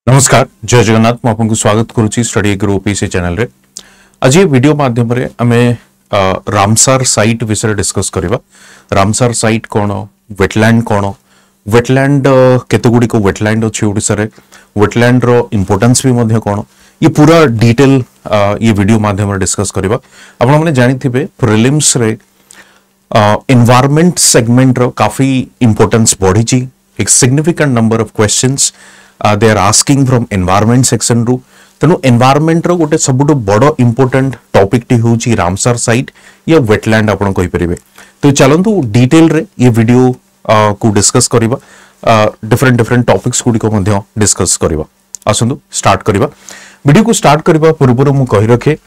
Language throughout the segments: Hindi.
नमस्कार जय जगन्नाथ मु आपको स्वागत करुच्ची स्टडी ग्रो ओपीसी चैनल रे। आज ये वीडियो माध्यम रे आमे रामसर साइट विषय डिस्कस करबा। रामसर साइट कोन, वेटलैंड कोन, वेटलैंड केतेगुडी को वेटलैंड अछि ओडिसा रे, वेटलैंड रो इंपोर्टेंस भी मध्ये कोन, ये पूरा डिटेल ये वीडियो माध्यम रे डिस्कस करबा। आपण माने जानि थिबे प्रीलिम्स रे एनवायरनमेंट सेगमेंट रो काफी इंपोर्टेंस बढ़ी छी। एक significant number of questions they are asking from environment section रू। तेनु environment रो गोटे सबुटो बड़ो important topic टी होची रामसर साइट या वेटलैंड आपण कहि परिबे। तो चलंतु डिटेल रे ये वीडियो को डिस्कस करिबा, डिफरेंट टॉपिक्स गुडी को मध्ये डिस्कस करिबा। आसंतु स्टार्ट करिबा। वीडियो को स्टार्ट करिबा पूर्व मु कहि रखे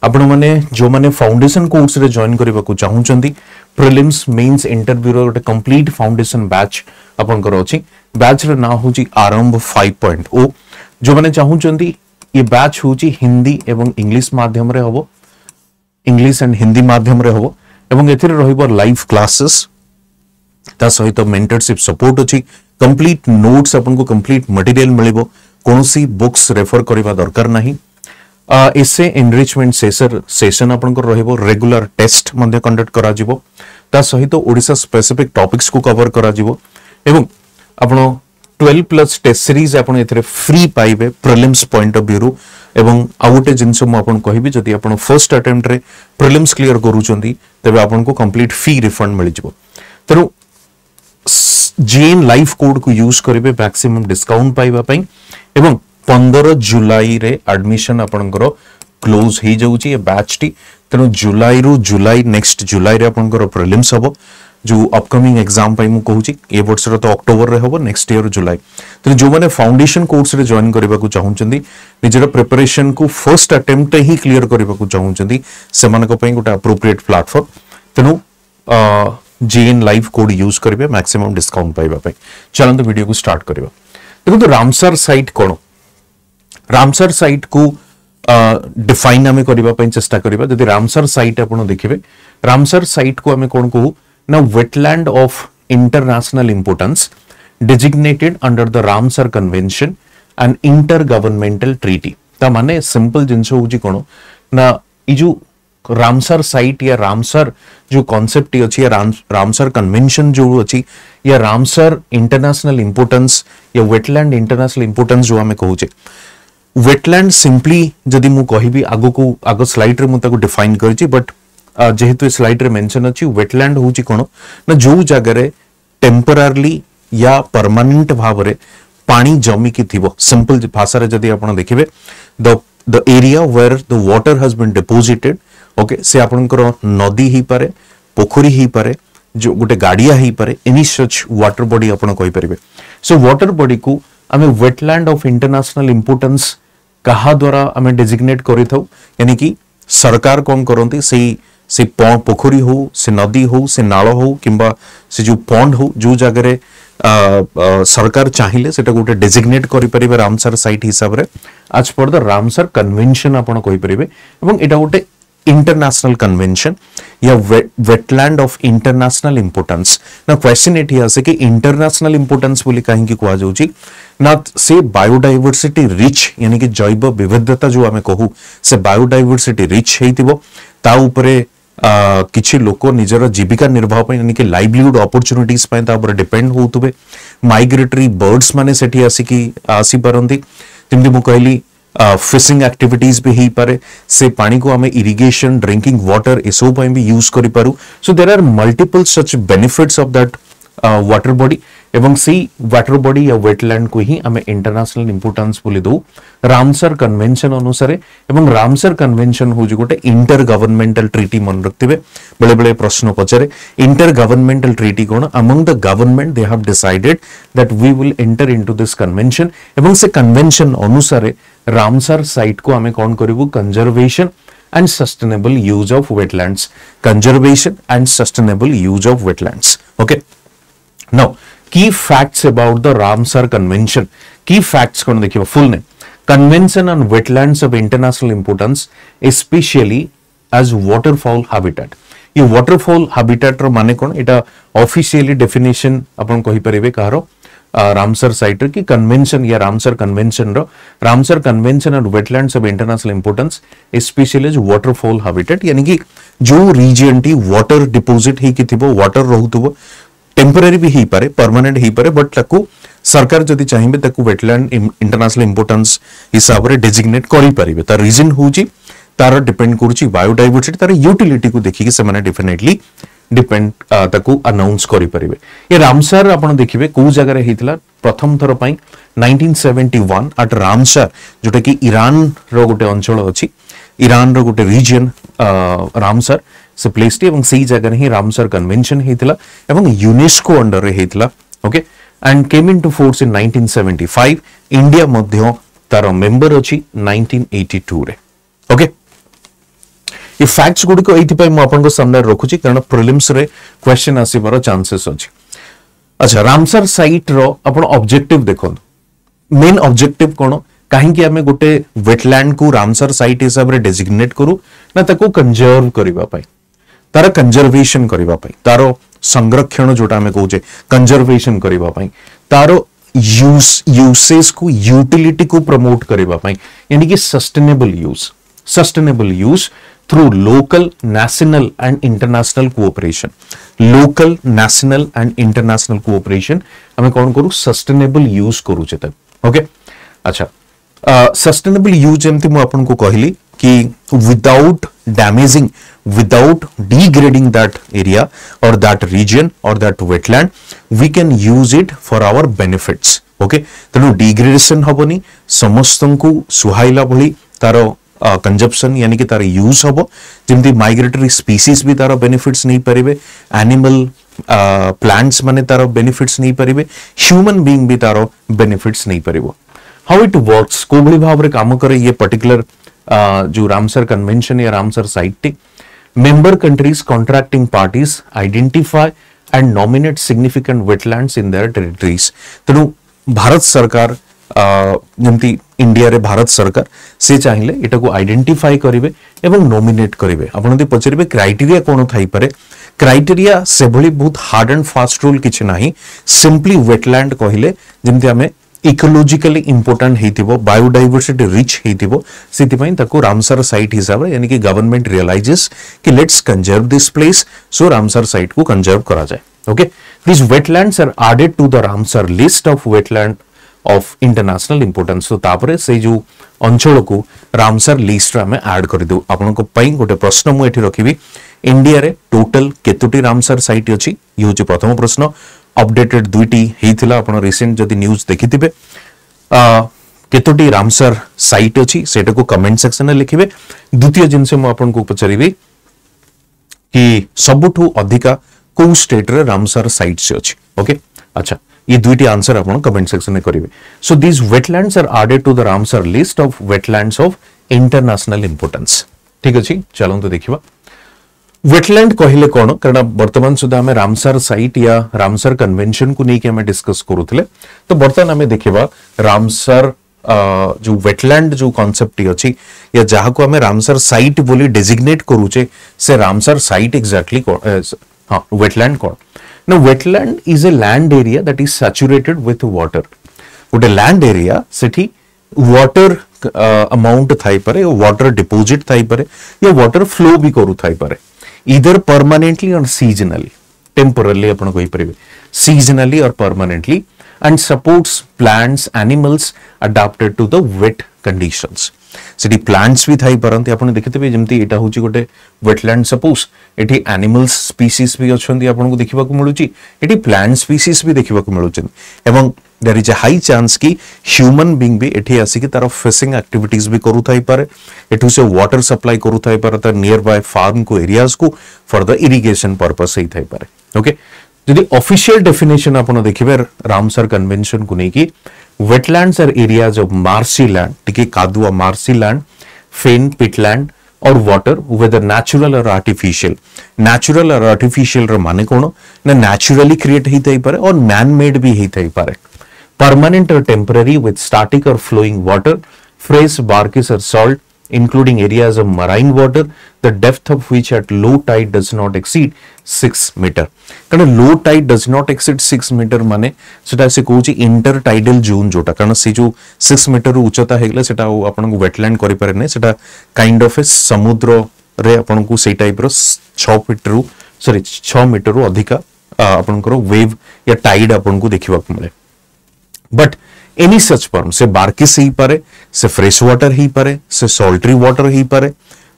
आपण माने जो माने फाउंडेशन कोर्स रे जॉइन करिबा को चाहुचंदी, प्रीलिम्स मेंस इंटरव्यू रो गोटे कंप्लीट फाउंडेशन बैच आपण कर अछि। बैच रे ना होची आरंभ 5.0। जो माने चाहुचंदी ये बैच होची हिंदी एवं इंग्लिश माध्यम रे होबो, इंग्लिश एंड हिंदी माध्यम रे होबो एवं एथिरे रहिबो लाइव क्लासेस ता सहित मेंटरशिप सपोर्ट अछि। कंप्लीट नोट्स अपन को कंप्लीट मटेरियल मिलिबो, कोनोसी बुक्स रेफर करिबा दरकार नाही। इससे एनरिचमेंट सेशन अपन को रहिबो, रेगुलर टेस्ट मध्ये कंडक्ट करा जिवो, ता सहित ओडिसा स्पेसिफिक टॉपिक्स को कवर करा जिवो एवं आपण 12+ टेस्ट सीरीज आपण एथरे फ्री पाइबे प्रीलिम्स पॉइंट ऑफ व्यू रू। एवं आउटे जिंस मु आपण कहिबी जदी आपण फर्स्ट अटेम्प्ट रे प्रीलिम्स क्लियर करूचंदी तबे आपण को कंप्लीट फी रिफंड मिल जिवो। तेनु जेएन लाइव कोड को यूज करिवे मैक्सिमम डिस्काउंट पाइबा पई एवं 15 जुलाई रे एडमिशन आपनकर क्लोज ही जाउची ये बैच टी। तेनु जुलाई रू जुलाई नेक्स्ट जुलाई रे आपनकर प्रीलिम्स हबो। जो अपकमिंग एग्जाम पई मु कहूची ए वर्ष रो तो अक्टोबर रे हबो, नेक्स्ट ईयर जुलाई। तो जो माने फाउंडेशन कोर्स रे जॉइन करबा को चाहुचंदी, निजर प्रिपरेशन को फर्स्ट अटेम्प्ट ही क्लियर करबा को चाहुचंदी, सेमान को पई गोटा एप्रोप्रिएट प्लेटफॉर्म। तेनु जेएन लाइव कोड यूज करबे मैक्सिमम डिस्काउंट पाइबा पई। चलंतु वीडियो को स्टार्ट करबा। देखो रामसर साइट कोन, रामसर साइट को डिफाइन आमे करबा पई चेष्टा करबा। जदि रामसर साइट आपण देखिबे, रामसर साइट को आमे कोन कहू ना wetland of international importance designated under the Ramsar Convention and intergovernmental treaty। ता माने सिंपल जिंस होची कोन ना ई जो रामसर साइट या रामसर जो कांसेप्ट अछि या रामसर कन्वेंशन जो अछि या रामसर इंटरनेशनल इंपोर्टेंस या वेटलैंड इंटरनेशनल इंपोर्टेंस जो हमें कहूचे। वेटलैंड सिंपली जदि मु कहिबी आगो को आगो स्लाइड रे मु ताको डिफाइन करछि, बट जेहेतु स्लाइड रे मेंशन अछि वेटलैंड होची कोन ना जो जगह रे टेम्पररली या परमानेंट भाव रे पानी जमी की थिबो। सिंपल भाषा रे जदि आपण देखिबे the area where the water has been deposited, okay, से आपनकर नदी ही पारे, पोखरी ही पारे, जो गोटे गाडिया ही पारे, एनी सच वाटर बॉडी आपण कहि परिबे। सो वाटर बॉडी को हमें वेटलैंड ऑफ इंटरनेशनल इंपोर्टेंस कहा द्वारा हमें डेजिग्नेट करि थाउ, यानी कि सरकार कोन करंती से पोखरी हो, से नदी हो, से नाल हो किंबा से जो पॉन्ड हो, जो जगह रे सरकार चाहिए सेटा गोटे डेजिग्नेट करि परिबे रामसर साइट हिसाब रे आज पर द रामसर कन्वेंशन आपण कहि परिबे। एवं एटा गोटे इंटरनेशनल कन्वेंशन या वेटलैंड ऑफ इंटरनेशनल इंपोर्टेंस। ना क्वेश्चन एठी आसे कि इंटरनेशनल इंपोर्टेंस बोली काहे कि कुआ जाउची ना से बायोडायवर्सिटी रिच, यानी कि जैव विविधता जो हमें कहू से बायोडायवर्सिटी रिच हेतिबो, ता उपरे किछि लोक निजर जीविका निर्वाह पय यानी कि लाइवलीहुड अपॉर्चुनिटीज पय ता ऊपर डिपेंड होतबे। माइग्रेटरी बर्ड्स माने सेठी आसी परंती, तिमदि मु कहली फिशिंग एक्टिविटीज भी ही पारे, से पानी को हमें इरिगेशन, ड्रिंकिंग वाटर इसो पय भी यूज करि पारू। So there are multiple such benefits of that water body एवं सी वाटर बॉडी या वेटलैंड को ही हमें इंटरनेशनल इंपोर्टेंस बोली दो रामसर कन्वेंशन अनुसार। एवं रामसर कन्वेंशन हो जो गोटे इंटर गवर्नमेंटल ट्रीटी मन रखिबे। बेले बेले प्रश्न पचारे इंटर गवर्नमेंटल ट्रीटी कोन, among the government they have decided that we will enter into this convention. एवं से कन्वेंशन अनुसार रामसर साइट को हमें कौन करिवो conservation and sustainable use of wetlands, conservation and sustainable use of wetlands. Okay, now key facts about the Ramsar Convention. Key facts कौन देखिए full name Convention on Wetlands of International Importance, especially as waterfowl habitat। ये waterfowl habitat रो माने कौन, इटा ऑफिशियली डेफिनेशन अपन कहि परिबे कहारो रामसर साइट की कन्वेंशन या रामसर कन्वेंशन और wetlands of international importance specially जो वाटरफॉल हैबिटेट यानी कि जो रीजन टी वाटर डिपोजिट ही कि थिबो वाटर रहउतबो टेम्पररी भी ही पारे परमानेंट ही पारे बट ताकू सरकार जदि चाहिए ताकू वेटलैंड इंटरनेशनल इंपोर्टेंस हिसाब रे डेजिग्नेट करि परिबे तार रीजन होउची तार डिपेंड करूची बायोडायवर्सिटी तार यूटिलिटी को देखि कि से डेफिनेटली डिपेंड ताकू अनाउंस करि परिबे ये रामसर आपण देखिबे को जगह रे हितला प्रथम थर पई 1971 एट रामसर जोटा कि ईरान रो गोटे अंचल अछि ईरान रो गोटे रीजन रामसर से प्लेस टी एवं सही जगह ही रामसर कन्वेंशन हितला एवं यूनेस्को अंडर रे हितला okay and came into force in 1975 India मध्य तार मेंबर अछि 1982 रे ओके ये फैक्ट्स गुडी को एथि पय म आपन को सामने रखुची कारण प्रीलिम्स रे क्वेश्चन आसीबार चांसेस अछि अच्छा रामसर साइट रो अपन ऑब्जेक्टिव देखो मेन ऑब्जेक्टिव कोन काहे कि हमें गोटे वेटलैंड को रामसर साइट हिसाब रे डेजिग्नेट करू ना ताको कंजर्व करबा पय तार कंजर्वेशन करबा पय तारो संरक्षण जोटा हमें कहूचे कंजर्वेशन करबा पय तारो यूसेस को यूटिलिटी को प्रमोट करबा पय यानी कि sustainable use through local, national and international cooperation. Local, national and international cooperation हमें कौन करूँ sustainable use करूँ चेता ओके अच्छा sustainable use जमती मैं अपन को कहली कि without damaging, without degrading that area or that region or that wetland, we can use it for our benefits. Okay तेणु degradation हबनी समस्तन को सुहाइला भली तारो कंजप्शन यानी कि तार यूज हम जमती माइग्रेटरी स्पीसीज भी तार बेनिफिट्स नहीं पारे एनिमल प्लांट्स माने तार बेनिफिट्स नहीं पारे ह्यूमन बीइंग भी तार बेनिफिट्स नहीं पारे हाउ इट वर्क्स को भली भाव रे काम करे ये पर्टिकुलर जो रामसर कन्वेंशन या Ramsar site T member countries contracting parties identify and nominate significant wetlands in their territories तेणु भारत सरकार जमती इंडिया रे भारत सरकार से चाहिए एटा को आइडेंटिफाई करिवे एवं नॉमिनेट करिवे आपण दे पचरिबे क्राइटेरिया कोन थाई पारे क्राइटेरिया से भली बहुत हार्ड एंड फास्ट रूल किछ नाही सिंपली वेटलैंड कहिले जमती हमें इकोलॉजिकली इंपोर्टेंट हेतिबो बायोडायवर्सिटी रिच हेतिबो सेति पई ताको रामसर साइट हिसाब यानी कि गवर्नमेंट रियलाइजेस कि let's conserve this place so Ramsar site को कंजर्व करा जाए okay this wetlands are added to the Ramsar list of wetland of international importance तो तापरे से जो अंचल को रामसर लिस्ट में ऐड कर दो आपन को पई गोटे प्रश्न मु एठी रखिबी इंडिया रे टोटल केतोटी रामसर साइट अछि यो जे प्रथम प्रश्न अपडेटेड दुईटी हेथिला आपन रिसेंट जदी न्यूज़ देखिथिबे केतोटी रामसर साइट अछि सेटा को कमेंट सेक्शन में लिखिबे द्वितीय जिनसे मु आपन को पचरिबी कि सबुठु अधिका को स्टेट रे रामसर साइट से अछि ओके अच्छा ये दुईटी आंसर आपण कमेंट सेक्शन में करिवे so this wetlands are added to the Ramsar list of wetlands of international importance ठीक अछि चलो तो देखिबा वेटलैंड कहिले कोन कारण वर्तमान सुधा हमें रामसर साइट या रामसर कन्वेंशन को नहीं हमें डिस्कस करूथिले तो वर्तमान हमें देखिबा रामसर जो वेटलैंड जो कॉन्सेप्ट अछि या जहा को हमें रामसर साइट बोली डेजिग्नेट करूचे से रामसर साइट एग्जैक्टली हां wetland cone Now, wetland is a land area that is saturated with water. Would a land area city water amount थाई परे, water deposit थाई परे, या water flow भी करू थाई परे. Either permanently or seasonally, temporarily अपन कोई परिवे, seasonally or permanently, and supports plants, animals adapted to the wet conditions. Sethi plants भी थाई परंती आपण देखिते जेमती एटा होची गोटे वेटलैंड सपोज एठी एनिमल्स स्पीसीज भी अछंती आपण को देखिबा को मिलुची एठी प्लांट स्पीसीज भी देखिबा को मिलुचन एवं there is a high chance की ह्यूमन बीइंग भी एठी आसी की तरफ फिशिंग एक्टिविटीज भी करू थाई पारे एठु से वाटर सप्लाई करू थाई पारे त नियर बाय फार्म को एरियाज को फॉर द इरिगेशन पर्पस ही थाई पारे ओके यदि ऑफिशियल डेफिनेशन आपण देखिबे रामसर कन्वेंशन को नै की wetlands are areas of marshy land टिके कादुआ marshy land fen pitland और water whether natural or artificial र माने कोन ना naturally create ही थाई पारे और man made भी ही थाई पारे permanent or temporary with static or flowing water fresh barkish or salt including areas of marine water, the depth of which at low tide does not exceed 6 meter. कारण low tide does not exceed 6 meter माने सेटा से कहूची इंटरटाइडल जोन जोटा कारण से जो 6 मीटर उच्चता हेगला सेटा आपन को वेटलैंड करि पारे नै सेटा काइंड ऑफ ए समुद्र रे आपन को से टाइप रो 6 फीट रु सॉरी 6 मीटर रु अधिका आपन को वेव या टाइड आपन को देखिबा को मिले. बट एनी सच फॉर्म से बार्किस ही पारे, से फ्रेश वाटर ही पारे, से सॉल्टरी वाटर ही पारे,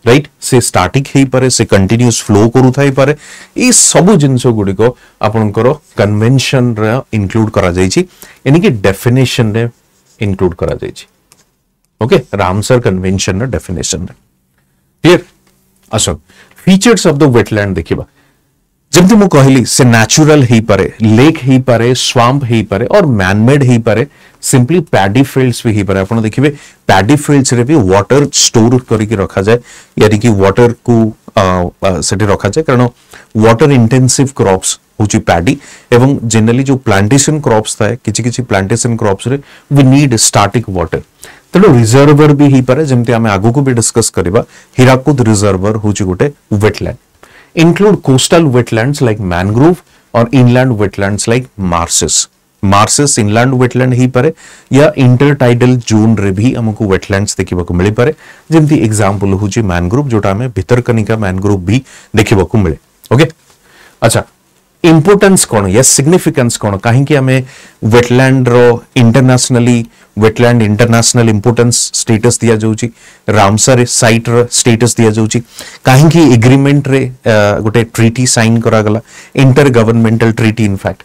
राइट, से स्टैटिक ही पारे, से कंटिन्यूअस फ्लो करू थाई पारे. ई सब जिंस गुडी को आपनकर कन्वेंशन रे इंक्लूड करा जाई छी, यानी कि डेफिनेशन रे इंक्लूड करा जाई छी. ओके, रामसर कन्वेंशन रे डेफिनेशन रे क्लियर. असो फीचर्स ऑफ द वेटलैंड देखिबा. जमती मु कहली से नेचुरल ही पारे, लेक ही पारे, स्वाम्प ही पारे और मैनमेड ही पारे, सिंपली पैडी फील्ड्स भी ही पारे. आपण देखिबे पैडी फील्ड्स रे भी वाटर स्टोर करके रखा जाए, यानी कि वाटर को सेठी रखा जाए कारण वाटर इंटेंसिव क्रॉप्स होची पैडी एवं जनरली जो प्लांटेशन क्रॉप्स थाए किछि किछि प्लांटेशन क्रॉप्स रे वी नीड स्टैटिक वाटर. तेणु रिजर्वर भी ही पारे, जमती आमे आगु को भी डिस्कस करबा. हीराकुद रिजर्वर होची गोटे wetland. Include coastal wetlands like mangrove or inland wetlands like marshes. Marshes inland wetland ही पारे या intertidal zone रे भी हमको wetlands देखिबा को मिली पारे. जेमती एग्जांपल होची mangrove जोटा में भितरकनिका mangrove भी देखिबा को मिले. ओके, अच्छा इंपोर्टेंस कोन या सिग्निफिकेंस कोन काहे कि हमें वेटलैंड रो internationally wetland international importance status दिया जाउची, रामसर साइट रो स्टेटस दिया जाउची काहे कि एग्रीमेंट रे गोटे ट्रीटी साइन करा गला, इंटर गवर्नमेंटल ट्रीटी इनफैक्ट.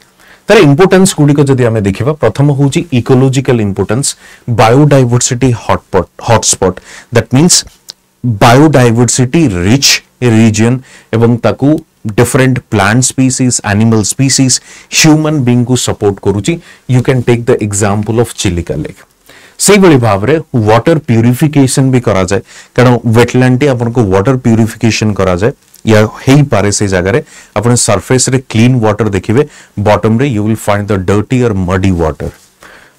तार इंपोर्टेंस गुडी को जदी हमें देखिबा, प्रथम होची ecological importance, biodiversity hotspot, that means biodiversity rich region एवं ताकू different plant species, animal species, human being को support करूची. You can take the example of Chilika lake. से बड़ी भाव रे वाटर प्यूरिफिकेशन भी करा जाए कारण वेटलैंड अपन को वाटर प्यूरिफिकेशन करा जाए या हेई पारे से जगह रे अपन सरफेस रे क्लीन वाटर देखिबे, बॉटम रे you will find the dirty और मडी वाटर.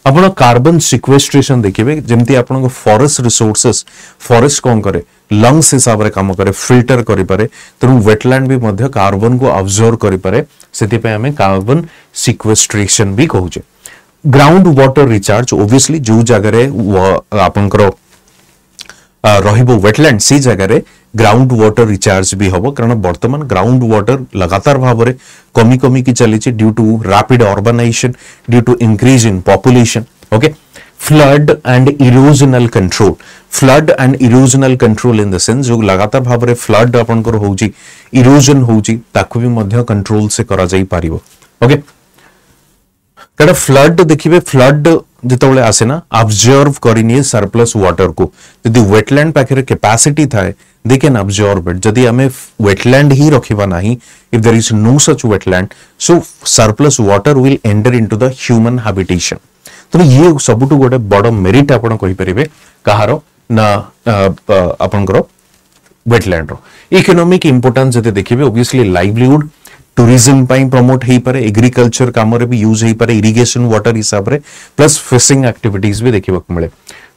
अपन कार्बन सिक्वेस्ट्रेशन देखिबे, जेमती अपन को फॉरेस्ट रिसोर्सेस, फॉरेस्ट कोन करे लंग्स हिसाब रे काम करे, फिल्टर करि पारे. तेणु वेटलैंड भी मध्य कार्बन को अब्जॉर्ब करि पारे, सेति पे हमें कार्बन सिक्वेस्ट्रेशन भी कहूचे. ग्राउंड वाटर रिचार्ज, ऑब्वियसली जो जगह रे आपनकर रहिबो वेटलैंड सी जगह रे ग्राउंड वाटर रिचार्ज भी हबो कारण वर्तमान ग्राउंड वाटर लगातार भाव रे कमी कमी की चली due to rapid urbanisation, due to increase in population. Okay, flood and erosional control. Flood and erosional control in the sense जो लगातार भाव रे फ्लड आपनकर होउची, इरोजन होउची, ताकू भी मध्य कंट्रोल से करा जाई पारिबो. ओके, कारण फ्लड देखिबे, फ्लड जेतबेले आसे ना ऑब्जर्व करिनिए सरप्लस वाटर को. यदि वेटलैंड पाखरे कैपेसिटी थाए दे कैन ऑब्जर्व इट. जदि हमें वेटलैंड ही रखिबा नाही, if there is no such wetland, so surplus water will enter into the human habitation. तो ये सबुटु गोटे बड़ मेरिट आपण कहि परिबे कहारो ना आपनकर वेटलैंड रो. इकोनॉमिक इंपोर्टेंस जदि देखिबे, ऑब्वियसली लाइवलीहुड टूरिज्म पाई प्रमोट ही पारे, एग्रीकल्चर काम रे भी यूज ही पारे, इरिगेशन वाटर हिसाब रे, प्लस फिशिंग एक्टिविटीज भी देखिबा को मिले.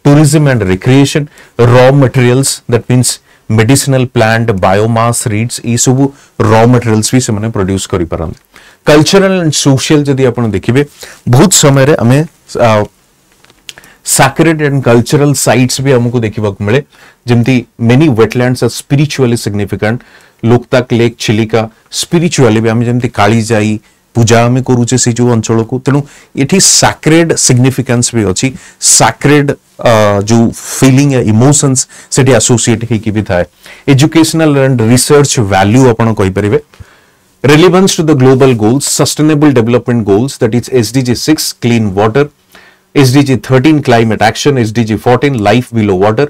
Tourism and recreation, raw materials that means medicinal plant, biomass, reeds, ई सब रॉ मटेरियल्स भी से माने प्रोड्यूस करि परन. कल्चरल एंड सोशल जदि आपण देखिबे, बहुत समय रे हमें sacred and cultural sites भी हमको देखिबा को मिले, जेमती many wetlands are spiritually significant. Loktak lake, Chilika spiritually भी हम जेमती काली जाई पूजा में करूचे से जो अंचल को. तेणु एठी सैक्रेड सिग्निफिकेंस भी अछि, सैक्रेड जो फीलिंग या इमोशंस सेठी एसोसिएट हे की भी थाए. एजुकेशनल एंड रिसर्च वैल्यू आपण कहि परिबे. Relevance to the global goals, sustainable development goals, that is SDG 6 clean water, SDG 13 climate action, SDG 14 life below water,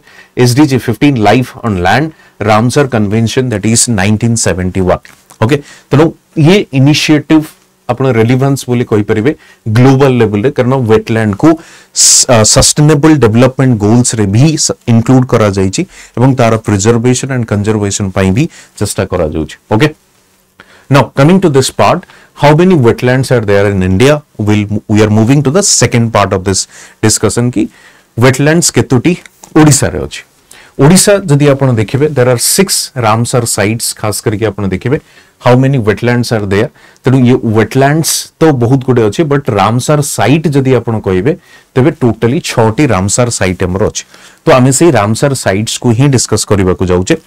SDG 15 life on land, Ramsar convention that is 1971. Okay, तेणु ये इनिशिएटिव अपना रेलिवेंस बोली कहि परिबे ग्लोबल लेवल रे, कारण वेटलैंड को सस्टेनेबल डेवलपमेंट गोल्स रे भी इंक्लूड करा जाईची एवं तार प्रिजर्वेशन एंड कंजर्वेशन पई भी चेष्टा करा जाउची. Okay, now coming to this part, how many wetlands are there in India? We are moving to the second part of this discussion की wetlands केतुटी ओडिसा रे अछि. ओडिशा जदि आपण देखिबे देयर आर 6 रामसर साइट्स खास करके आपण देखिबे how many wetlands are there तेणु ये वेटलैंड्स तो बहुत गुडे अच्छे बट रामसर साइट जदि आपण कहबे तबे टोटली 6टी रामसर साइट हमर अछि तो आमे से रामसर साइट्स को ही डिस्कस करबा को जाउचे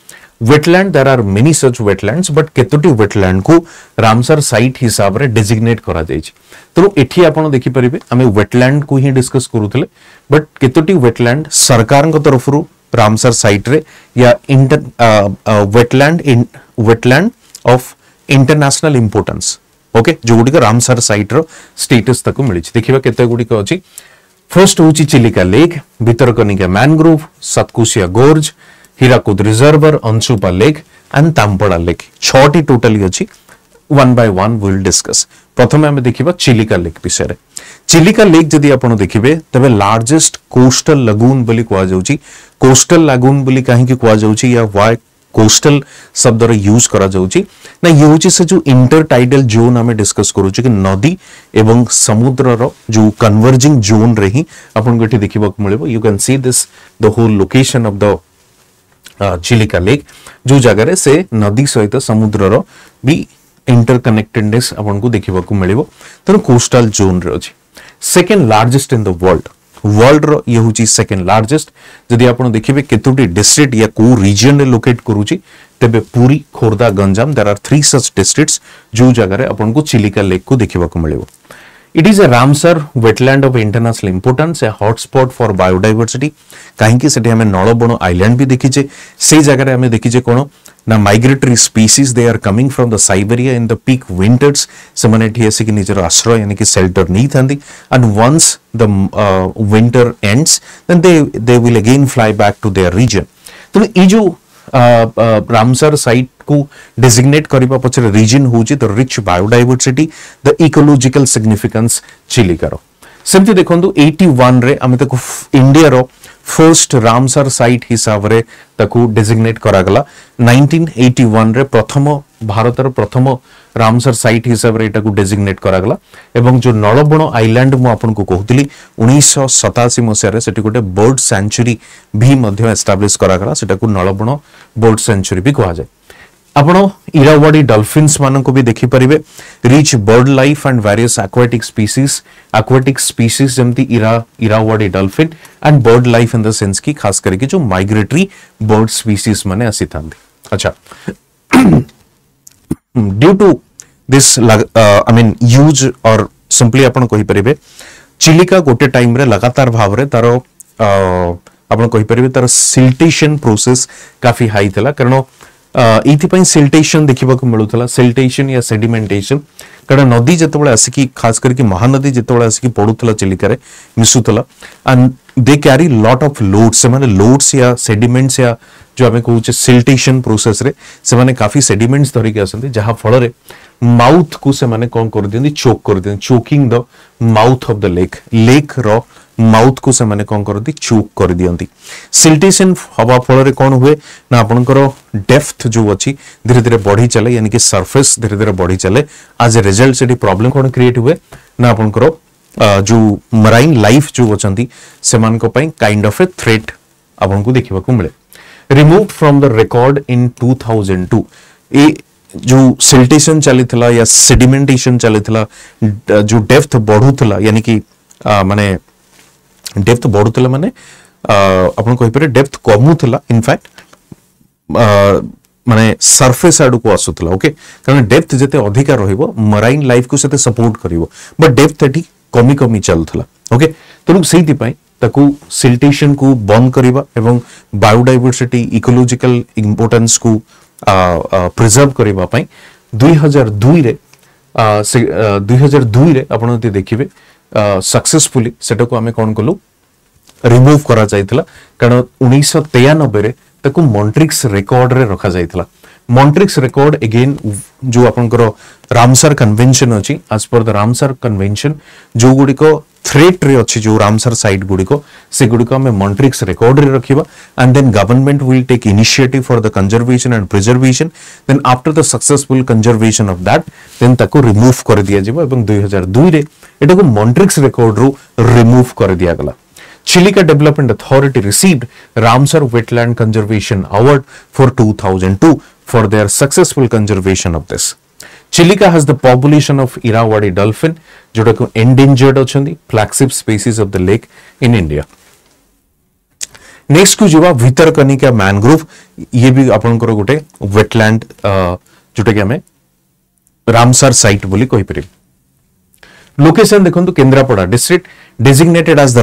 wetland there are many such wetlands but केतोटी वेटलैंड को रामसर साइट हिसाब रे डेजिग्नेट करा जायछि तो एठी आपण देखि परिबे आमे वेटलैंड को ही डिस्कस करूथले बट केतोटी वेटलैंड सरकार को तरफ रु रामसर साइट रे या wetland of international importance okay जो गुडी का रामसर साइट रो स्टेटस तक मिली देखिबा केते गुडी को अछि फर्स्ट होची Chilika lake Bhitarkanika mangrove Satkosia gorge Hirakud reservoir Ansupa lake and Tampara lake 6टी टोटली अछि one by one will discuss प्रथम हमें देखिबा चिलिका लेक विषय चिलिका लेक जदि आपण देखिबे तबे लार्जेस्ट कोस्टल लगून बोली कुआ जाउची कोस्टल लगून बोली काहे कि कुआ जाउची या व्हाई कोस्टल शब्द रे यूज करा जाउची ना ये होची से जो इंटरटाइडल जोन हमें डिस्कस करू कि नदी एवं समुद्र रो जो कन्वर्जिंग जोन रे ही आपण गठी देखिबा को मिलबो you can see this the whole location of the Chilika lake जो जगह रे से नदी सहित समुद्र रो भी इंटरकनेक्टेडनेस आपण को देखिबा को मिलबो त कोस्टल जोन रे अछि second largest in the world रो ये होची सेकंड लार्जेस्ट जदि आपण देखिबे केतोटी डिस्ट्रिक्ट या को रीजन रे लोकेट करूची तबे Puri Khordha Ganjam there are 3 such districts जो जगह रे आपण को चिलिका लेक को देखिबा को मिलबो it is a Ramsar wetland of international importance A hotspot for biodiversity कहीं कि सेठी हमें नळबण आइलैंड भी देखिचे से जगह रे हमें देखिचे कोन ना migratory species they are coming from the Siberia in the peak winters से माने ठिए से कि निजर आश्रय यानी कि शेल्टर नहीं थांदी and once the winter ends then they will again fly back to there region तो ई जो रामसर साइट को डेजिग्नेट करबा पछरे रीजन होची the rich biodiversity the ecological significance Chilika रो सेमति देखंतु 81 रे हम तको इंडिया रो फर्स्ट रामसर साइट हिसाब रे तको डेजिग्नेट करा गला 1981 रे प्रथम भारतर प्रथम रामसर साइट हिसाब रे एटा को डेजिग्नेट करा गला एवं जो नळबण आइलैंड मु आपन को कहउतली 1987 मसिया रे सेटी गोटे बर्ड सेंचुरी भी मध्ये एस्टैब्लिश करा गला सेटा को नळबण बर्ड सेंचुरी भी कहा जाय आपण इरावाडी डॉल्फिन्स मान को भी देखि परिबे rich bird life and various aquatic species जेमती Irrawaddy dolphin and bird life in the sense की खास करके जो माइग्रेटरी बर्ड स्पीसीज माने आसी थांदी अच्छा due to this I mean use और सिंपली आपण कहि परिबे चिलिका गोटे टाइम रे लगातार भाव रे तारो आपण कहि परिबे तारो सिल्टेशन प्रोसेस काफी हाई थला कारण इथिपई सिल्टेशन देखिबा को मिलुतला सिल्टेशन या सेडिमेंटेशन कारण नदी जतबळे आसिकी खास करके महानदी जतबळे आसिकी पडुतला चिलिका रे मिसुतला and they carry lot of loads से माने लोड्स या सेडिमेंट्स या जो हमें कहूचे सिल्टेशन प्रोसेस रे से माने काफी सेडिमेंट्स धरि के आसंती जहां फल रे माउथ को से माने कोन कर दियंती चोक कर दियंती choking the mouth of the lake रो माउथ को से माने कोन करती चोक कर दियंती सिल्टेशन हवा फल रे कोन हुए ना आपनकर डेप्थ जो अछि धीरे धीरे बढ़ी चले यानी कि सरफेस धीरे धीरे बढ़ी चले एज ए रिजल्ट से प्रॉब्लम कोन क्रिएट हुए ना आपनकर जो मराइन लाइफ जो अछंती से मान को पई काइंड ऑफ ए थ्रेट आपन को देखिबा को मिले removed from the record in 2002 ए जो सिल्टेशन चलीथला या सेडिमेंटेशन चलीथला जो डेप्थ बढ़ुथला यानी कि माने डेप्थ बढ़ुथला माने आपन कहि परे डेप्थ कमुथला इनफैक्ट माने सरफेस आडू को आसुथला ओके कारण डेप्थ जते अधिका रहिबो मराइन लाइफ को सेते सपोर्ट करिवो बट डेप्थ एठी कमी कमी चलथला ओके तनु सेहि पई ताकू सिल्टेशन को बंद करिबा एवं बायोडायवर्सिटी इकोलॉजिकल इंपोर्टेंस को प्रिजर्व करिबा पई 2002 रे आपण जति देखिबे सक्सेसफुली सेटा को हमें कोन कलु रिमूव करा जायतला कारण 1993 रे ताकू मॉन्ट्रिक्स रिकॉर्ड रे रखा जायतला मॉन्ट्रिक्स रिकॉर्ड अगेन जो आपनकर रामसर कन्वेंशन अछि as per the Ramsar convention जो गुडी को थ्रेट रे अछि जो रामसर साइट गुडी को से गुडी को हमें मॉन्ट्रिक्स रिकॉर्ड रे रखिबा and then government will take initiative for the conservation and preservation then after the successful conservation of that then ताको रिमूव कर दिया जिवो एवं 2002 रे एटा को मॉन्ट्रिक्स रिकॉर्ड रो रिमूव कर दिया गला Chilika Development Authority received Ramsar Wetland Conservation Award for 2002 for their successful conservation of this. Chilika has the population of Irrawaddy dolphin, जोटा को endangered अछंदी flagship species of the lake in India. Next को जीवा भितरकनिका मैनग्रोव, ये भी अपन करो गोटे वेटलैंड जोटा कि हमें रामसर साइट बोली कहि परिबे. लोकेशन देखंतु Kendrapara district designated as the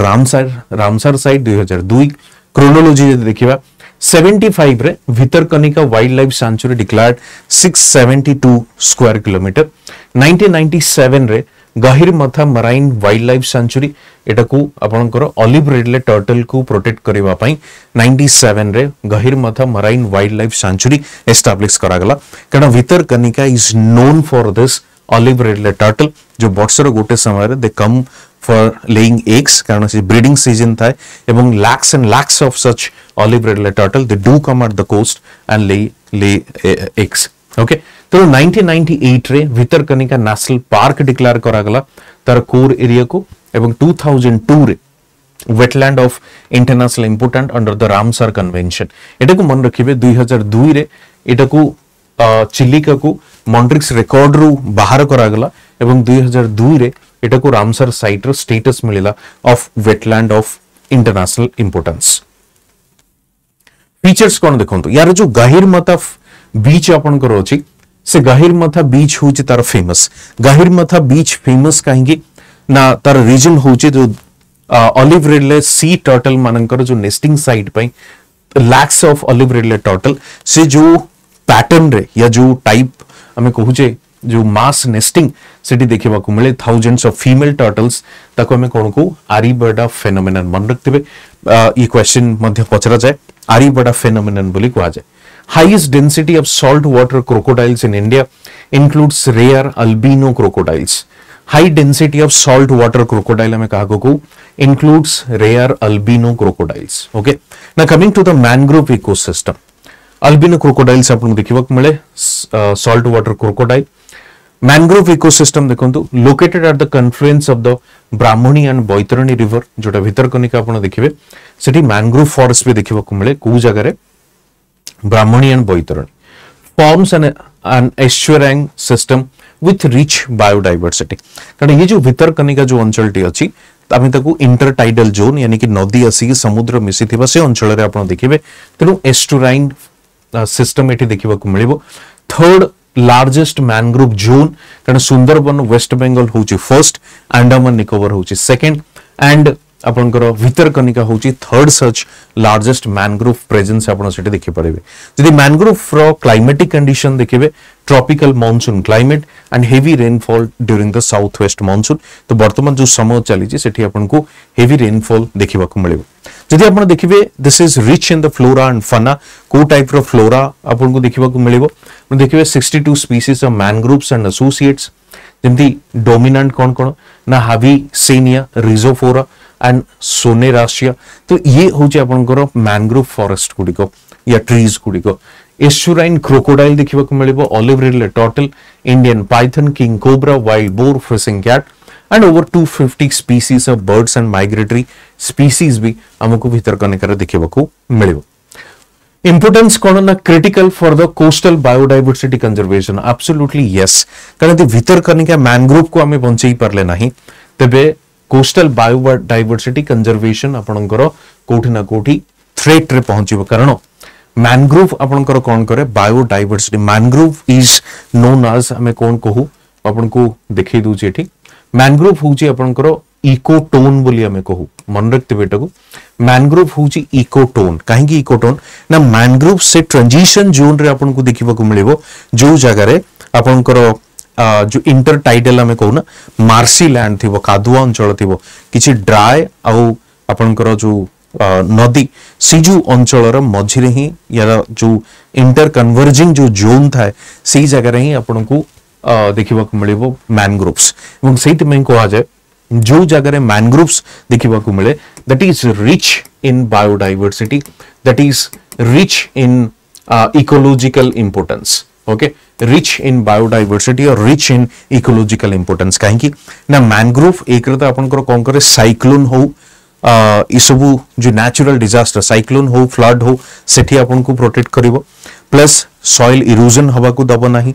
Ramsar site 2002. Chronology यदि देखिबा 75 रे भितरकनिका wildlife sanctuary declared 672 square kilometre. 1997 रे Gahirmatha marine wildlife sanctuary एटा को आपनकर ऑलिव रिडले टर्टल को प्रोटेक्ट करबा पई 97 रे Gahirmatha marine wildlife sanctuary establish करा गला. कारण Bhitarkanika is known for this olive ridley turtle जो वर्षर गोटे समय they come for laying eggs कारण से ब्रीडिंग सीजन था एवं lakhs and lakhs of such olive ridley turtle they do come at the coast and lay eggs. Okay तो 1998 रे भितरकनिका नेशनल पार्क डिक्लेयर करा गला तार कोर एरिया को एवं 2002 रे wetland of international important under the Ramsar convention. एटा को मन रखिबे 2002 रे एटा को चिलिका को मॉन्ट्रिक्स रिकॉर्ड रु बाहर करा गला एवं 2002 रे एटा को रामसर साइट रो स्टेटस मिलिला of wetland of international importance. Features कोन देखंतु यार जो गहिरमथा बीच आपन करो अछि से गहिरमथा बीच होछि तार फेमस. गहिरमथा बीच फेमस काहेकि ना तार रीजन होछि जो ऑलिव रिडले सी टर्टल मानकर जो नेस्टिंग साइट पई lakhs of olive ridley turtle से जो पैटर्न रे या जो टाइप हमें कहूचे जो मास नेस्टिंग सेठी देखिबा को मिले थाउजेंड्स ऑफ फीमेल टर्टल्स ताको हमें कोन को आरीबर्डा फेनोमेनन मन रखथिबे. ये क्वेश्चन मध्य पचरा जाय आरीबर्डा फेनोमेनन बोली कहा जाय. Highest density of saltwater crocodiles in India includes rare albino crocodiles. High density of saltwater crocodile हमें कहा को includes rare albino crocodiles. Okay. Now coming to the mangrove ecosystem. Albino crocodiles आपन देखिबा को मिले saltwater crocodile. Mangrove ecosystem देखंतु located at the confluence of the Brahmani and Boitarani river जोटा भितरकनिका आपन देखिबे सेठी mangrove forest भी देखिबा को मिले को जगह रे Brahmani and Boitarani forms an estuarine system with rich biodiversity. कारण ये जो भितरकनिका जो अंचलटी अछि आमे ताकू इंटरटाइडल जोन यानी कि नदी आसी समुद्र मिसिथिबा से अंचल रे आपण देखिबे तेनु एस्टुराइन सिस्टम एठी देखिबा को मिलिबो. थर्ड लार्जेस्ट मैनग्रोव जोन कारण सुंदरबन वेस्ट बेंगल होची फर्स्ट, अंडमान निकोबार होची सेकंड एंड आपनकर भितरकनिका होची third such largest mangrove presence आपण सेठी देखि परिबे. जदि मैनग्रोव रो क्लाइमेटिक कंडीशन देखिबे tropical monsoon climate and heavy rainfall during the southwest monsoon तो वर्तमान जो समय चली छी सेठी आपण को हेवी रेनफॉल देखिबा को मिलिबो. जदि आपण देखिबे this is rich in the flora and fauna को टाइप रो फ्लोरा आपण को देखिबा को मिलिबो. आपण देखिबे 62 species of mangroves and associates जेंति डोमिनेंट कोन ना हाविसेनिया रिजोफोरा एंड सोनेरासिया. तो ये होचे आपनकर मैनग्रोव फॉरेस्ट गुडिको या ट्रीज गुडिको. एस्चुराइन क्रोकोडाइल देखिबा को मिलिबो, olive ridley turtle, Indian python, king cobra, wild boar, fishing cat and over 250 species of birds and migratory species भी हमको भितरकनिका देखिबा को मिलिबो. इंपोर्टेंस कोन ना critical for the coastal biodiversity conservation. Absolutely yes. कारण द भितरकनिका मैनग्रोव को हमें बंचई परले नाही तबे कोस्टल बायोडायवर्सिटी कंजर्वेशन आपनकर कोठी ना कोठी थ्रेट रे पहुंचीबो. कारण मैनग्रोव आपनकर कोन करे biodiversity. Mangrove is known as हमें कोन कहू आपन को देखै दउ छी एठी. मैनग्रोव होची आपनकर इकोटोन बोली हमें कहू मन रखते बेटा को. मैनग्रोव होची इकोटोन. काहे की इकोटोन ना मैनग्रोव से ट्रांजिशन जोन रे आपन को देखिबा को मिलिबो जो जगह रे आपनकर जो इंटरटाइडल हमें कहू ना मार्सी लैंड थी कादुआ अंचल थी किसी ड्राए आउ आपनकर जो नदी सी जो अंचल मझिरे ही या जो इंटर कन्वर्जिंग जो जोन था सी जगह ही आपन को देखिबा को मिलिबो मैनग्रोव्स. एवं सेति में कहा जाय जो जगह मैनग्रोव्स देखिबा को मिले that is rich in biodiversity, that is rich in ecological importance. Okay rich in biodiversity और रिच इन इकोलॉजिकल इंपोर्टेंस. काहे ना मैनग्रोव एक रता आपनकर कोन करे साइक्लोन हो ई सबू जो नेचुरल डिजास्टर साइक्लोन हो फ्लड हो सेठी आपन को प्रोटेक्ट करिवो प्लस सॉइल इरोजन हवा को दबो नाही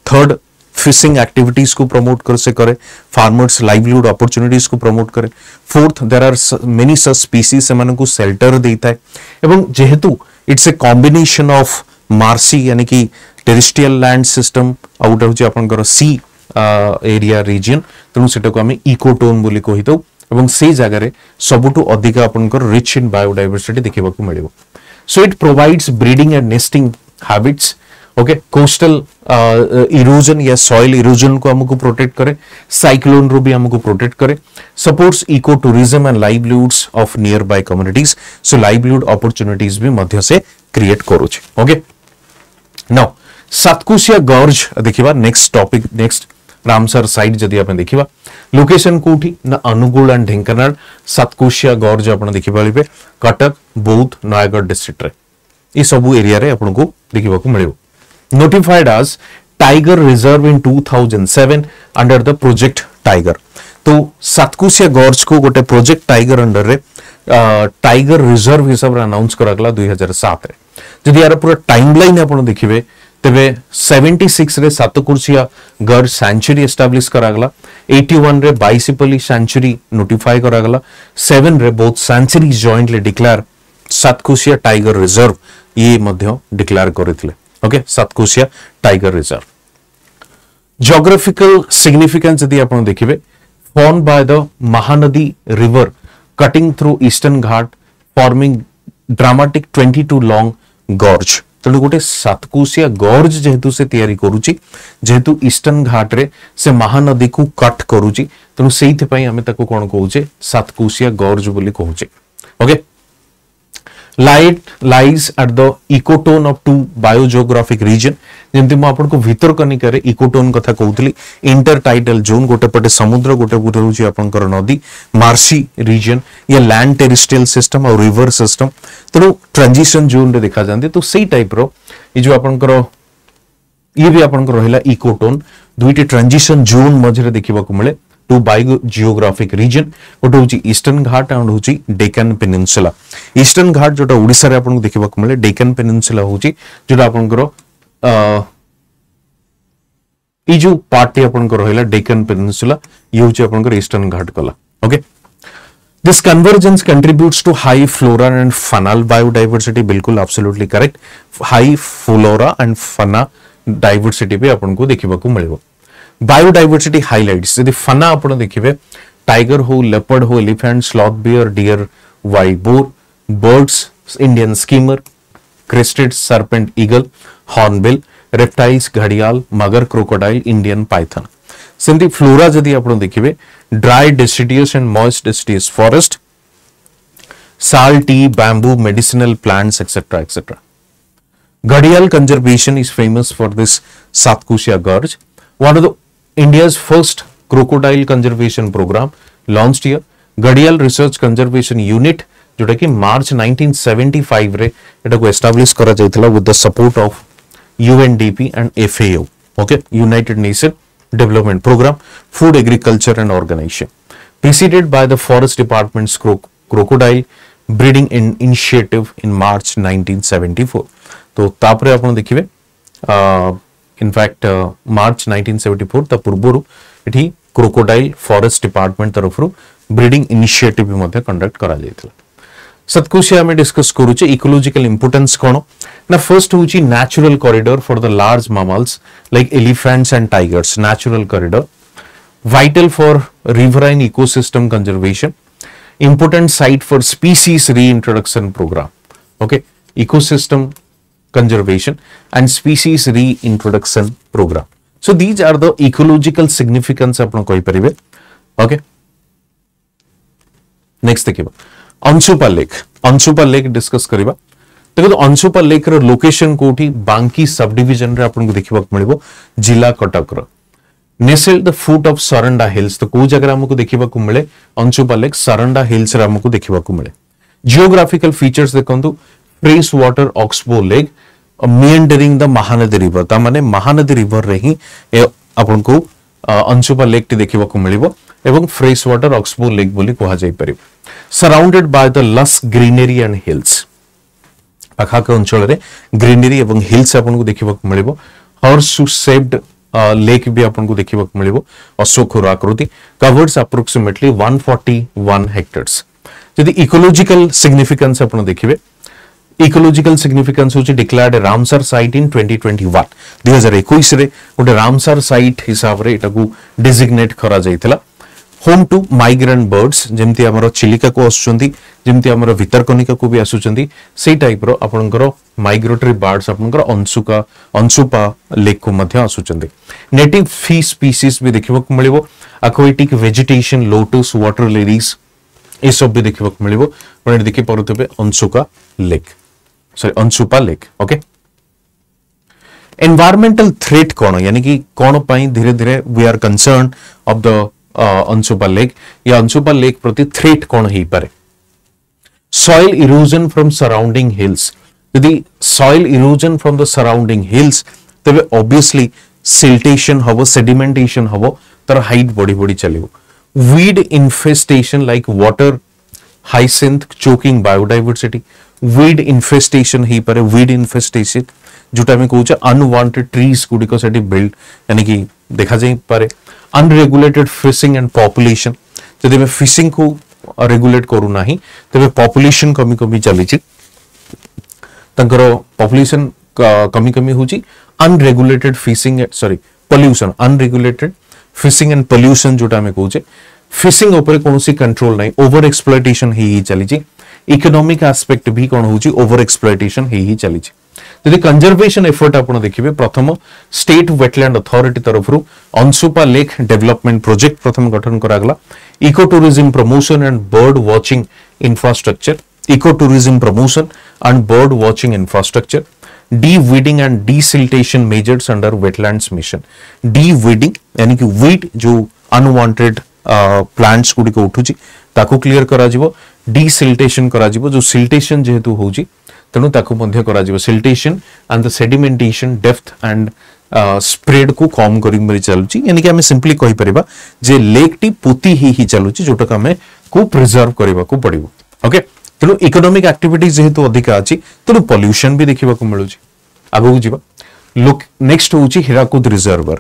थर्ड फिशिंग एक्टिविटीज को प्रमोट कर से करे फार्मर्स लाइवलीहुड अपॉर्चुनिटीज को प्रमोट करे fourth there are many such species से मानन को शेल्टर देता है एवं जेहेतु it's a combination of marshy यानी कि टेरेस्ट्रियल लैंड सिस्टम आउट हो आपनकर सी एरिया रीजन तेणु सेटा को आम इकोटोन बोली कहि दउ एवं से जगह रे सबुटु अधिक आपनकर रिच इन बायोडायवर्सिटी देखिबा को मिलिबो so it provides breeding and nesting habits okay coastal erosion या सॉइल इरोजन को हमको प्रोटेक्ट करे साइक्लोन रो भी हमको प्रोटेक्ट करे supports eco tourism and livelihoods of nearby communities so livelihood opportunities भी मध्य से क्रिएट करूछ ओके नाउ सातकोशिया गॉर्ज देखिबा next topic next Ramsar site जदि आपण देखिबा लोकेशन कोठी ना अनुगुल एंड ढेंकानाल सातकोशिया गॉर्ज आपण देखि पालिबे कटक बौद्ध नयागढ़ डिस्ट्रिक्ट रे ई सबु एरिया रे आपण को देखिबा को मिलिबो notified as Tiger Reserve in 2007 under the Project Tiger. तो सातकोशिया गॉर्ज को गोटे प्रोजेक्ट टाइगर अंडर रे टाइगर रिजर्व हिसाब रे अनाउंस करागला 2007 रे जदि यार पूरा टाइमलाइन आपण देखिबे तबे 76 रे सातकोशिया गॉर्ज सेंचुरी एस्टैब्लिश करागला 81 रे बाइसिपली सेंचुरी नोटिफाई करागला 7 रे both sanctuary jointly declare Satkosia tiger reserve ये मध्य डिक्लेयर करथिले okay Satkosia tiger reserve geographical significance यदि आपण देखिबे form by the Mahanadi river cutting through Eastern Ghat forming dramatic 22 long gorge तेणु गोटे सातकोशिया गॉर्ज जेहेतु से तैयारी करूची जेहेतु ईस्टर्न घाट रे से महानदी को कट करूची तेणु सेइथे पई हमें ताको कोन कहूचे सातकोशिया गॉर्ज बोली कहूचे okay lies at the ecotone of two biogeographic region जेमति म आपन को भीतर कनिका रे इकोटोन कथा कहउतली इंटरटाइडल जोन गोटे पटे समुद्र गोटे पुटे होची आपन कर नदी मार्सी रीजन या लैंड टेरेस्ट्रियल सिस्टम और रिवर सिस्टम तो ट्रांजिशन जोन रे देखा जानते तो सेही टाइप रो ये जो आपन कर ये भी आपन को रहला इकोटोन दुईटी ट्रांजिशन जोन मझरे देखिबा को मिले टू बायोजियोग्राफिक रीजन गोटे होची ईस्टर्न घाट एंड होची डेक्कन पेनिनसुला ईस्टर्न घाट जोटा ओडिसा रे आपन को देखिबा को मिले डेक्कन पेनिनसुला होची जोटा आपन को ई जो पार्टी आपन को रहला डेक्कन पेनिनसुला ये होची आपन को ईस्टर्न घाट कला okay this convergence contributes to high flora and fauna biodiversity बिल्कुल absolutely correct high flora and fauna diversity भी आपन को देखिबा को मिलेबो बायोडायवर्सिटी हाइलाइट्स यदि फना आपण देखिबे टाइगर हो लेपर्ड हो elephant sloth bear deer wild boar birds Indian skimmer crested serpent eagle hornbill reptiles घड़ियाल मगर क्रोकोडाइल इंडियन पाइथन सेमती फ्लोरा यदि आपण देखिबे dry deciduous and moist deciduous forest sal teak bamboo medicinal plants etcetera etcetera घड़ियाल conservation is famous for this Satkosia gorge one of the India's first crocodile conservation program launched here घड़ियाल रिसर्च कंजर्वेशन यूनिट जोटा कि मार्च 1975 रे एटा को एस्टैब्लिश करा जायतला with the support of UNDP and FAO okay United Nation development programme food agriculture and organisation preceded by the forest departments crocodile breeding initiative in March 1974 तो तापरे आपण देखिबे इनफैक्ट मार्च 1974 ता पूर्वरु एठी क्रोकोडाइल फॉरेस्ट डिपार्टमेंट तरफरु ब्रीडिंग इनिशिएटिव भी मध्ये कंडक्ट करा जायतला सातकोशिया में डिस्कस करूचे इकोलॉजिकल इंपोर्टेंस कोन ना फर्स्ट होची natural corridor for the large mammals like elephants and tigers natural corridor vital for riverine ecosystem conservation important site for species reintroduction program okay ecosystem conservation and species reintroduction program so these are the ecological significance आपण कहि परिबे okay next देखिबा अंशुपा लेक डिस्कस करिबा देखो अंशुपा लेक रो लोकेशन कोठी बांकी सब डिवीजन रे आपण को देखिबा मिलबो जिला कटक रो nestled the foot of Saranda hills तो को जगह हमको देखिबा को मिले अंशुपा लेक सरंडा हिल्स रे हमको देखिबा को मिले जियोग्राफिकल फीचर्स देखंतु fresh water oxbow lake meandering the Mahanadi river ता माने महानदी रिवर रे ही आपण को अंशुपा लेक टी देखिबा को मिलिबो एवं फ्रेश वाटर ऑक्सबो लेक बोली कहा जाई परिबो सराउंडेड बाय द लस ग्रीनरी एंड हिल्स पाखाक अंचल रे ग्रीनरी एवं हिल्स आपन को देखिबा मिलिबो हॉर्स शेप्ड लेक भी आपन को देखिबा मिलिबो अशोक आकृति कवर्स अप्रोक्सीमेटली 141 हेक्टेयर्स यदि इकोलॉजिकल सिग्निफिकेंस आपन देखिबे इकोलॉजिकल सिग्निफिकेंस होची डिक्लेयर्ड रामसर साइट इन 2021 2021 रे गोटे रामसर साइट हिसाब रे एटा को डेजिग्नेट करा जायतिला होम टू माइग्रेंट बर्ड्स जेमती हमरो चिलिका को आसुचंती जेमती हमरो भितरकनिका को भी आसुचंती सेही टाइप रो आपनकर माइग्रेटरी बर्ड्स आपनकर अंशुपा लेक को मध्य आसुचंती नेटिव फिश स्पीशीज भी देखिबो मिलिबो aquatic vegetation lotus water lilies ए सब भी देखिबो मिलिबो पण देखि परुतबे Anshupa lake okay environmental threat कोन यानी कि कोन पई धीरे धीरे we are concern of the Anshupa lake या अंशुपा लेक प्रति थ्रेट कोन ही पारे soil erosion from surrounding hills यदि soil erosion from the surrounding hills तबे ऑब्वियसली सिल्टेशन हबो सेडिमेंटेशन हबो तर हाइट बड़ी बड़ी चलिबो weed infestation like water hyacinth choking biodiversity weed infestation ही पारे वीड इन्फेस्टेशन जोटा में कहूचे अनवांटेड ट्रीज गुडिको सेटी बिल्ड यानी कि देखा जाई पारे अनरेगुलेटेड फिशिंग एंड पॉपुलेशन जदि में फिशिंग को रेगुलेट करू नाही तबे पॉपुलेशन कमी कमी चली छि तंकर पॉपुलेशन कमी कमी होची unregulated fishing sorry pollution unregulated fishing and pollution जोटा में कहूचे फिशिंग ऊपर कोनोसी कंट्रोल नाही ओवर एक्सप्लॉयटेशन ही चली छि इकोनॉमिक एस्पेक्ट भी कोन होची ओवर एक्सप्लॉयटेशन ही चली छि यदि कंजर्वेशन एफर्ट आपण देखिबे प्रथम स्टेट वेटलैंड अथॉरिटी तरफरु अंशुपा लेक डेवलपमेंट प्रोजेक्ट प्रथम गठन करागला eco tourism promotion and bird watching infrastructure eco tourism promotion and bird watching infrastructure deweeding and desiltation measures under wetlands mission deweeding यानी कि वीड जो अनवांटेड प्लांट्स गुडी को उठुची ताको क्लियर करा जिवो डीसिल्टेशन करा जिवो जो सिल्टेशन जेहेतु होची तेणु ताको मध्य करा जिवो siltation and the sedimentation depth and spread को कम करी चलुची यानी कि हमें सिंपली कहि परिबा जे लेक टी पोती ही चलुची जोटा का हमें को प्रिजर्व करबा को पड़िबो ओके तेणु इकोनॉमिक एक्टिविटीज जेहेतु अधिक अछि तेणु पोल्यूशन भी देखिबा को मिलुची आगो जिबा लुक नेक्स्ट होची हीराकुद रिजर्वर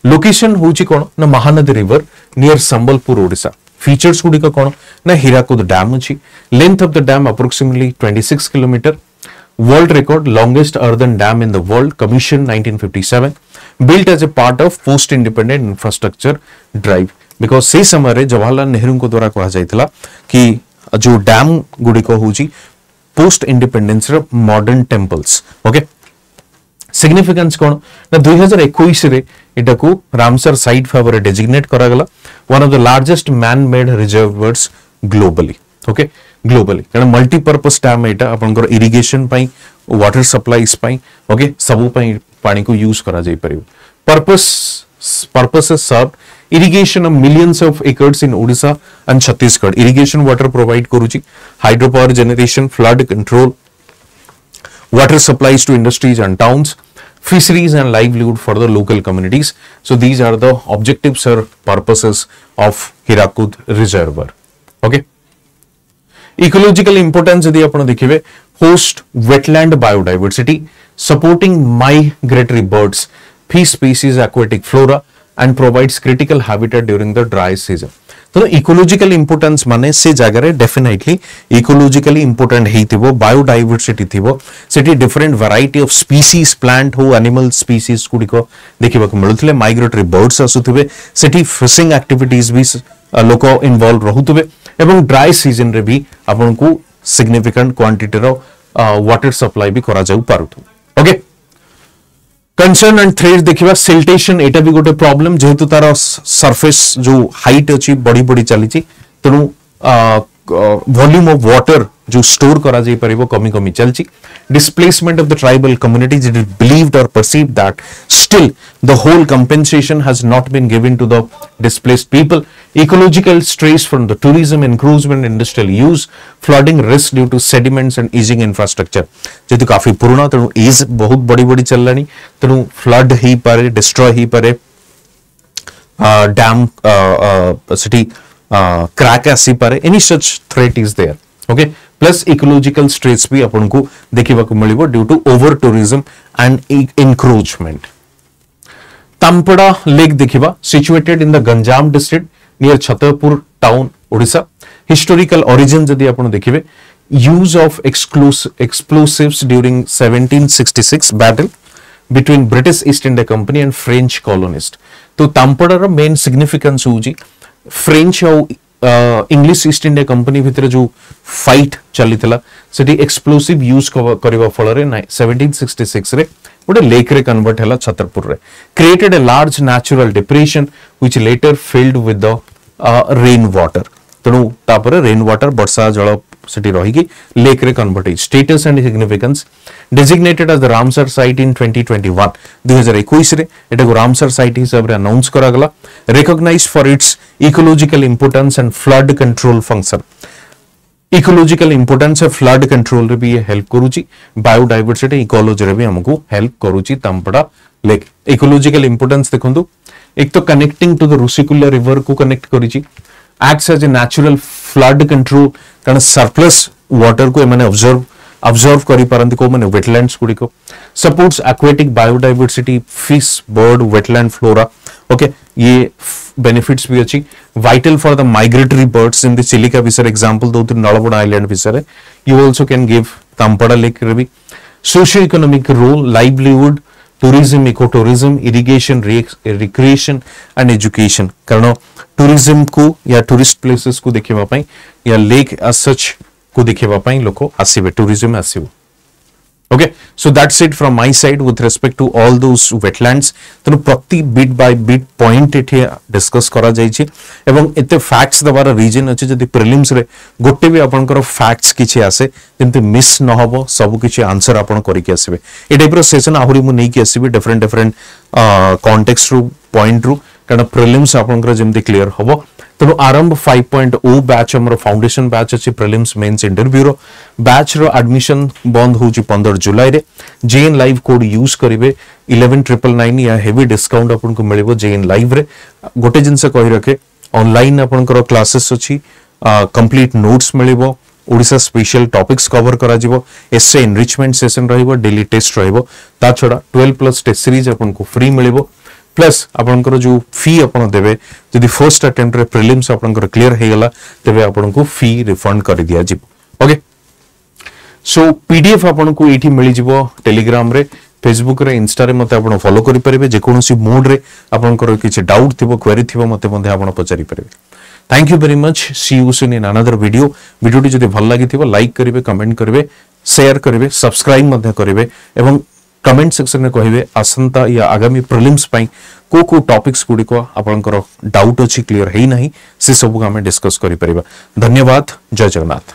लोकेशन होची कोन ना Mahanadi river near Sambalpur Odisha features गुडी का कोन ना हीराकुद डैम अछि length of the dam approximately 26 kilometre world record longest earthen dam in the world commission 1957 built as a part of post independent infrastructure drive because से समय रे जवाहरलाल नेहरू को द्वारा कहा जायतिला कि जो डैम गुडी को होची पोस्ट इंडिपेंडेंस रे मॉडर्न टेंपल्स ओके सिग्निफिकेंस कोन ना 2021 रे एटा को रामसर साइट फेवर डेजिग्नेट करा गला one of the largest man made reservoirs globally okay globally कारण मल्टीपर्पस डैम एटा आपनकर इरिगेशन पई वाटर सप्लाईज पई ओके सब पई पानी को यूज करा जाई परिबो purposes serve irrigation of millions of acres in Odisha and Chhattisgarh irrigation water provide करूची hydropower generation flood control water supplies to industries and towns fisheries and livelihood for the local communities so these are the objectives or purposes of Hirakud reservoir okay ecological importance यदि आपण देखिबे host wetland biodiversity supporting migratory birds fish species aquatic flora and provides critical habitat during the dry season तो इकोलॉजिकल इंपोर्टेंस माने से जगह रे डेफिनेटली इकोलॉजिकली इंपोर्टेंट हेतिबो बायोडाइवर्सिटी थिबो सेठी different variety of species plant हो एनिमल स्पीसीज गुडिको देखिबा को मिलुतले माइग्रेटरी बर्ड्स आसुथिबे सेठी फिशिंग एक्टिविटीज भी लोक इन्वॉल्व रहुतबे एवं ड्राई सीजन रे भी आपन को सिग्निफिकेंट क्वांटिटी रो वाटर सप्लाई भी करा जाउ पारुतो ओके कंसर्न एंड थ्रेट देखिबा सिल्टेशन एटा भी गोटे प्रॉब्लम जेहेतु तार सरफेस जो हाइट अछि बड़ी बड़ी चली छि तनु वॉल्यूम ऑफ वाटर जो स्टोर करा जाई परिबो कमी कमी चलछि displacement of the tribal communities it is believed or perceived that still the whole compensation has not been given to the displaced people ecological stress from the tourism encroachment industrial use flooding risk due to sediments and aging infrastructure जेतु काफी पुराना तनु एज बहुत बड़ी बड़ी चललानी तनु फ्लड ही पारे डिस्ट्रॉय ही पारे डैम सिटी क्रैक आसी पारे any such threat is there okay plus ecological stress भी आपन को देखिबा को मिलिबो due to over tourism and encroachment Tampara lake देखिबा situated in the Ganjam district near Chhatrapur town Odisha historical origin जदि आपन देखिबे use of explosives during 1766 battle between British East India Company and French colonist तो तांपड़ार मेन सिग्निफिकेंस होउची फ्रेंच और इंग्लिश ईस्ट इंडिया कंपनी भितर जो फाइट चलीथिला सेठी एक्सप्लोसिव यूज करबा फल रे 1766 रे गोटे लेक रे कन्वर्ट हला छतरपुर रे created a large natural depression which later filled with the rain water तेणु तापर रेन वाटर वर्षा जल सेठी रही लेक रे convert status and significance designated as the Ramsar site in 2021 2021 रे एटा को रामसर साइट हिसाब रे अनाउंस करा गला recognised for its ecological importance and flood control function ecological importance है फ्लड कंट्रोल रे भी ये हेल्प करूची बायोडायवर्सिटी इकोलॉजी रे भी हमको हेल्प करूची तांपड़ा लेक इकोलॉजिकल इंपोर्टेंस देखंतु एक तो connecting to the Rushikulya river को कनेक्ट करिची acts as a natural flood control कारण सरप्लस वाटर को माने ऑब्जर्व करि पारंती को माने वेटलैंड्स गुडी को supports aquatic biodiversity fish bird wetland flora okay ये बेनिफिट्स भी अछि vital for the migratory birds in the Chilika विसर एग्जांपल दो नलबड़ा आइलैंड विसर you also can give Tampara lake रे भी socio economic role livelihood tourism eco tourism irrigation recreation and education कारण टूरिज्म को या टूरिस्ट प्लेसेस को देखिबा पई या लेक एज सच को देखिबा पई लोक आसीबे टूरिज्म आसीबो okay so that's it from my side with respect to all those wetlands तनो प्रति बिट बाय बिट पॉइंट एठी डिस्कस करा जाई छी एवं एते फैक्ट्स दबार रीजन अछि जदि प्रीलिम्स रे गोटे भी आपनकर फैक्ट्स किछि आसे जेंति मिस न होबो सब किछि आंसर आपन करि के आसीबे ए टाइप रो सेशन आहुरी मु नै कि आसीबे डिफरेंट कॉन्टेक्स्ट रू पॉइंट रू कारण प्रीलिम्स आपनकर जेंति क्लियर होबो तो आरंभ 5.0 बैच हमर फाउंडेशन बैच अछि प्रीलिम्स मेंस इंटरव्यू रो बैच रो एडमिशन बंद होची 15 जुलाई रे जेएन लाइव कोड यूज करिवे 11999 या हेवी डिस्काउंट आपन को मिलिबो जेएन लाइव रे गोटे जिंस कहि रखे ऑनलाइन आपनकर क्लासेस अछि कंप्लीट नोट्स मिलिबो ओडिसा स्पेशल टॉपिक्स कवर करा जिवो एसए एनरिचमेंट सेशन रहिबो डेली टेस्ट रहिबो ता छोडा 12+ टेस्ट सीरीज आपन को फ्री मिलिबो प्लस आपनकर जो फी आपन देबे जदि फर्स्ट अटेम्प्ट रे प्रीलिम्स आपनकर क्लियर हे गला तबे आपन को फी रिफंड कर दिया जिवो ओके सो पीडीएफ आपन को एठी मिलि जिवो टेलीग्राम रे फेसबुक रे इंस्टा रे मते आपन फॉलो करि परिबे जे कोनोसी मोड रे आपनकर किछि डाउट थिबो क्वेरी थिबो मते मध्ये आपन पचारि परिबे thank you very much see you soon in another वीडियोटी जदि भल लागि थिबो लाइक करिवे कमेंट करिवे शेयर करिवे सब्सक्राइब मध्ये करिवे एवं कमेंट सेक्शन में कहिवे आसंता या आगामी प्रीलिम्स पई को टॉपिक्स गुडी को आपनकर डाउट अछि क्लियर हेई नाही से सब को हमें डिस्कस करि परिबा धन्यवाद जय जगन्नाथ।